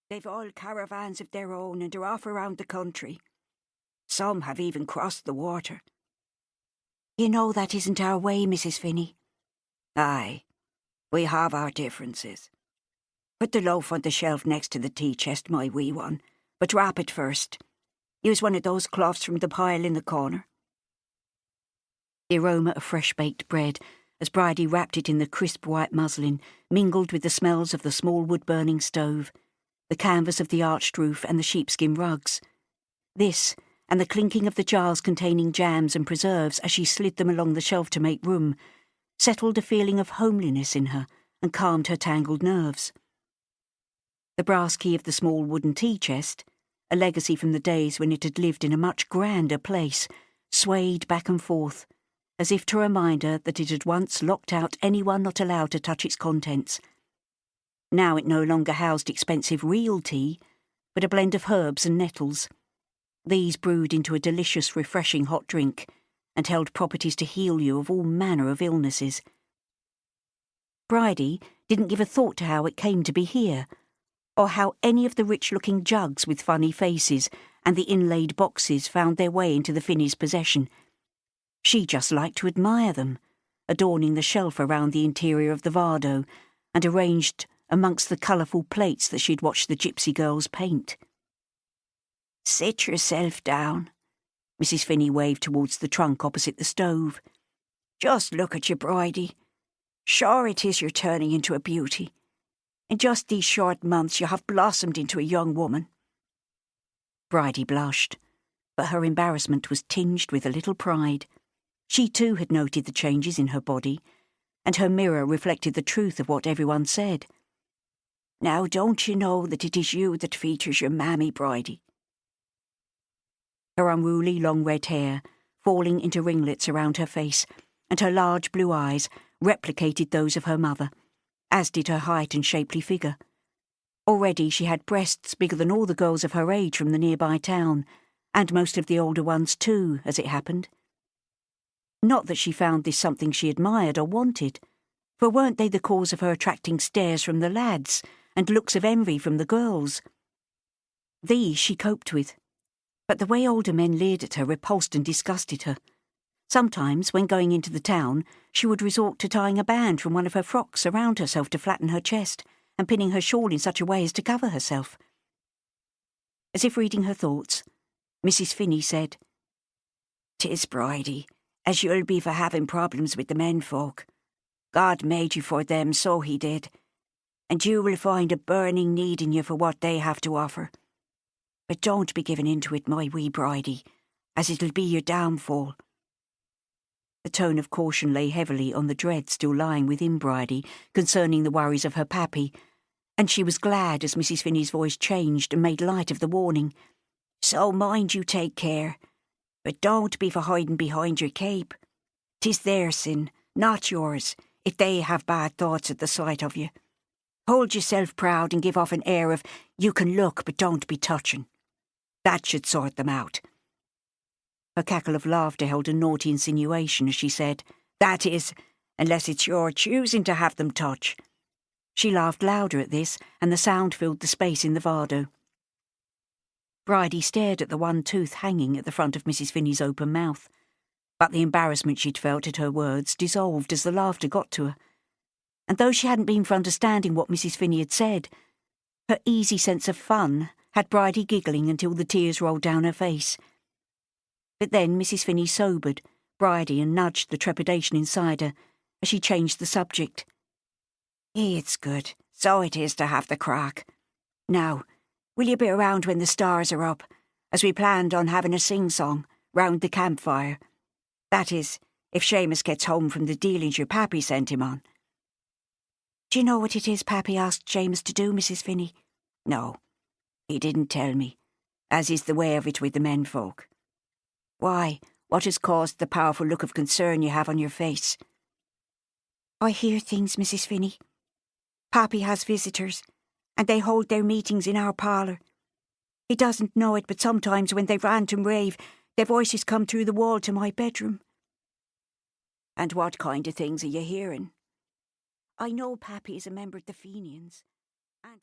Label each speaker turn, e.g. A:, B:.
A: They've all caravans of their own and are off around the country. Some have even crossed the water. You know that isn't our way, Mrs. Finney. Aye, we have our differences. Put the loaf on the shelf next to the tea chest, my wee one, but wrap it first. Use one of those cloths from the pile in the corner. The aroma of fresh-baked bread, as Bridie wrapped it in the crisp white muslin, mingled with the smells of the small wood-burning stove, the canvas of the arched roof and the sheepskin rugs. This, and the clinking of the jars containing jams and preserves as she slid them along the shelf to make room, settled a feeling of homeliness in her and calmed her tangled nerves. The brass key of the small wooden tea chest, a legacy from the days when it had lived in a much grander place, swayed back and forth, as if to remind her that it had once locked out anyone not allowed to touch its contents. Now it no longer housed expensive real tea, but a blend of herbs and nettles. These brewed into a delicious, refreshing hot drink, and held properties to heal you of all manner of illnesses. Bridie didn't give a thought to how it came to be here, or how any of the rich-looking jugs with funny faces and the inlaid boxes found their way into the Finneys' possession. She just liked to admire them, adorning the shelf around the interior of the Vardo, and arranged amongst the colourful plates that she'd watched the gypsy girls paint. "Sit yourself down," Mrs. Finney waved towards the trunk opposite the stove. "Just look at you, Bridie. Sure it is you're turning into a beauty. In just these short months you have blossomed into a young woman." Bridie blushed, but her embarrassment was tinged with a little pride. She too had noted the changes in her body, and her mirror reflected the truth of what everyone said. "Now don't you know that it is you that features your mammy, Bridie?" Her unruly long red hair, falling into ringlets around her face, and her large blue eyes replicated those of her mother, as did her height and shapely figure. Already she had breasts bigger than all the girls of her age from the nearby town, and most of the older ones too, as it happened. Not that she found this something she admired or wanted, for weren't they the cause of her attracting stares from the lads and looks of envy from the girls? These she coped with, but the way older men leered at her repulsed and disgusted her. Sometimes, when going into the town, she would resort to tying a band from one of her frocks around herself to flatten her chest, and pinning her shawl in such a way as to cover herself. As if reading her thoughts, Mrs. Finney said, "'Tis, Bridie, as you'll be for having problems with the menfolk. God made you for them, so he did, and you will find a burning need in you for what they have to offer. But don't be giving in to it, my wee Bridie, as it'll be your downfall." The tone of caution lay heavily on the dread still lying within Bridie concerning the worries of her pappy, and she was glad as Mrs. Finney's voice changed and made light of the warning. "So mind you take care, but don't be for hiding behind your cape. 'Tis their sin, not yours, if they have bad thoughts at the sight of you. Hold yourself proud and give off an air of you can look but don't be touching. That should sort them out." Her cackle of laughter held a naughty insinuation as she said, "That is, unless it's your choosing to have them touch." She laughed louder at this, and the sound filled the space in the Vardo. Bridie stared at the one tooth hanging at the front of Mrs. Finney's open mouth, but the embarrassment she'd felt at her words dissolved as the laughter got to her. And though she hadn't been for understanding what Mrs. Finney had said, her easy sense of fun had Bridie giggling until the tears rolled down her face. But then Mrs. Finney sobered Bridie and nudged the trepidation inside her as she changed the subject. "It's good, so it is to have the crack. Now, will you be around when the stars are up, as we planned on having a sing-song round the campfire? That is, if Seamus gets home from the dealings your pappy sent him on." "Do you know what it is Pappy asked Seamus to do, Mrs. Finney?" "No, he didn't tell me, as is the way of it with the menfolk." "Why, what has caused the powerful look of concern you have on your face?" "I hear things, Mrs. Finney. Pappy has visitors, and they hold their meetings in our parlour. He doesn't know it, but sometimes when they rant and rave, their voices come through the wall to my bedroom." "And what kind of things are you hearing?" "I know Pappy is a member of the Fenians, and